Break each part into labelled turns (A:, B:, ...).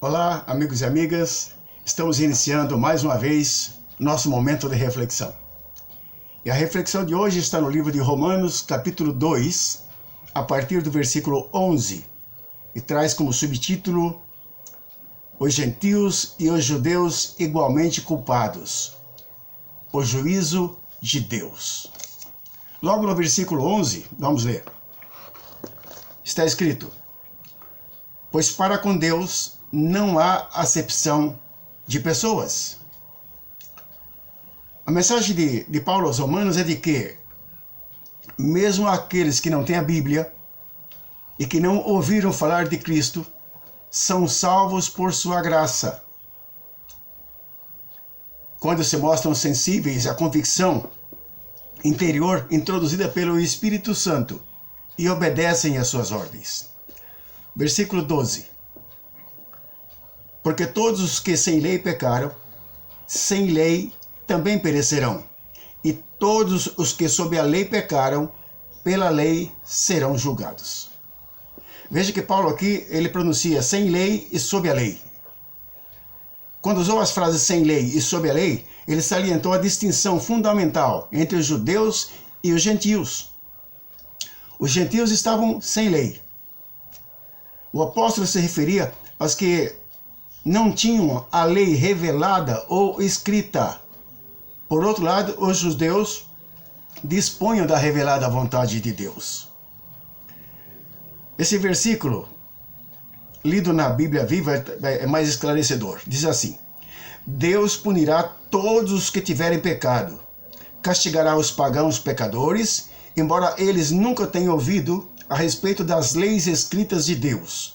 A: Olá, amigos e amigas. Estamos iniciando mais uma vez nosso momento de reflexão. E a reflexão de hoje está no livro de Romanos, capítulo 2, a partir do versículo 11, e traz como subtítulo: Os gentios e os judeus igualmente culpados. O juízo de Deus. Logo no versículo 11, vamos ler. Está escrito: Pois para com Deus não há acepção de pessoas. A mensagem de Paulo aos Romanos é de que, mesmo aqueles que não têm a Bíblia e que não ouviram falar de Cristo, são salvos por sua graça, quando se mostram sensíveis à convicção interior introduzida pelo Espírito Santo e obedecem às suas ordens. Versículo 12. Porque todos os que sem lei pecaram, sem lei também perecerão. E todos os que sob a lei pecaram, pela lei serão julgados. Veja que Paulo aqui, ele pronuncia sem lei e sob a lei. Quando usou as frases sem lei e sob a lei, ele salientou a distinção fundamental entre os judeus e os gentios. Os gentios estavam sem lei. O apóstolo se referia aos que não tinham a lei revelada ou escrita. Por outro lado, os judeus dispunham da revelada vontade de Deus. Esse versículo, lido na Bíblia Viva, é mais esclarecedor. Diz assim: Deus punirá todos os que tiverem pecado, castigará os pagãos pecadores, embora eles nunca tenham ouvido a respeito das leis escritas de Deus.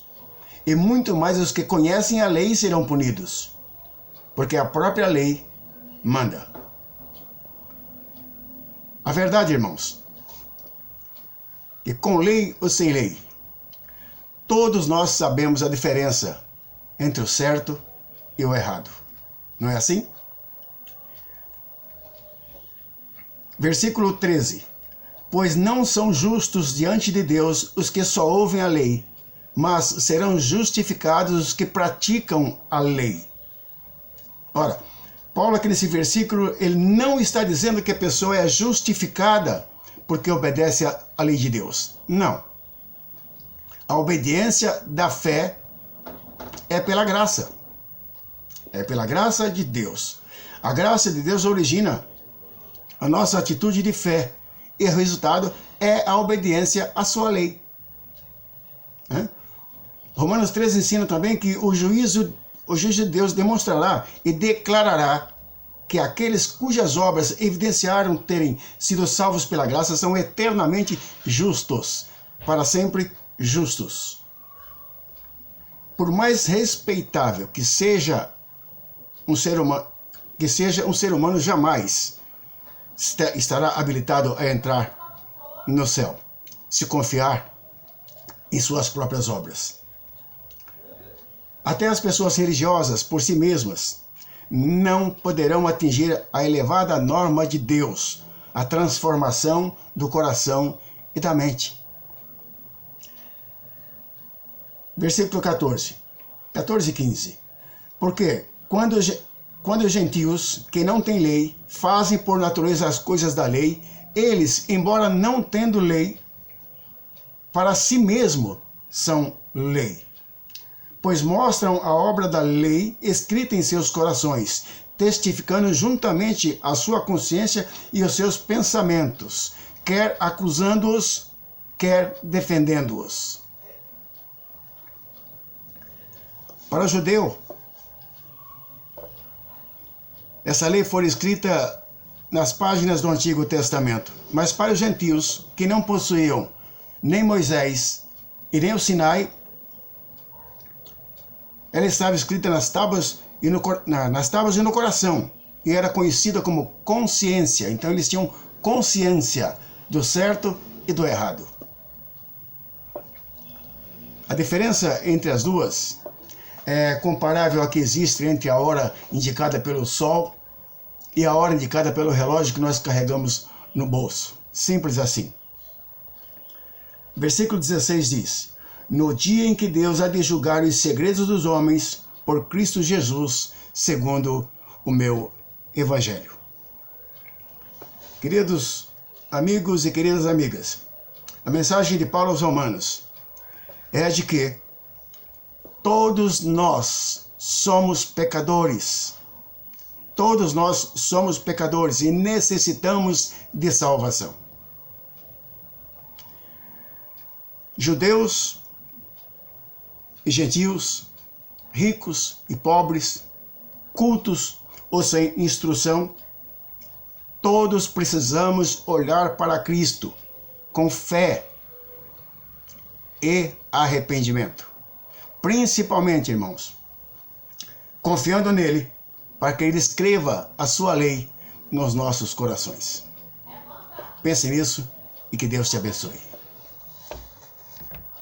A: E muito mais os que conhecem a lei serão punidos, porque a própria lei manda. A verdade, irmãos, que com lei ou sem lei, todos nós sabemos a diferença entre o certo e o errado. Não é assim? Versículo 13. Pois não são justos diante de Deus os que só ouvem a lei, mas serão justificados os que praticam a lei. Ora, Paulo aqui nesse versículo, ele não está dizendo que a pessoa é justificada porque obedece à lei de Deus. Não. A obediência da fé é pela graça. É pela graça de Deus. A graça de Deus origina a nossa atitude de fé. E o resultado é a obediência à sua lei. Romanos 13 ensina também que o juízo de Deus demonstrará e declarará que aqueles cujas obras evidenciaram terem sido salvos pela graça são eternamente justos, para sempre justos. Por mais respeitável que seja um ser humano, jamais estará habilitado a entrar no céu, se confiar em suas próprias obras. Até as pessoas religiosas, por si mesmas, não poderão atingir a elevada norma de Deus, a transformação do coração e da mente. Versículo 14 e 15. Porque quando os gentios, que não têm lei, fazem por natureza as coisas da lei, eles, embora não tendo lei, para si mesmo são lei. Pois mostram a obra da lei escrita em seus corações, testificando juntamente a sua consciência e os seus pensamentos, quer acusando-os, quer defendendo-os. Para o judeu, essa lei foi escrita nas páginas do Antigo Testamento, mas para os gentios que não possuíam nem Moisés e nem o Sinai, ela estava escrita nas tábuas e no coração, e era conhecida como consciência. Então eles tinham consciência do certo e do errado. A diferença entre as duas é comparável à que existe entre a hora indicada pelo sol e a hora indicada pelo relógio que nós carregamos no bolso. Simples assim. Versículo 16 diz: No dia em que Deus há de julgar os segredos dos homens por Cristo Jesus, segundo o meu Evangelho. Queridos amigos e queridas amigas, a mensagem de Paulo aos Romanos é a de que todos nós somos pecadores. Todos nós somos pecadores e necessitamos de salvação. Judeus e gentios, ricos e pobres, cultos ou sem instrução, todos precisamos olhar para Cristo com fé e arrependimento. Principalmente, irmãos, confiando nele, para que ele escreva a sua lei nos nossos corações. Pense nisso e que Deus te abençoe.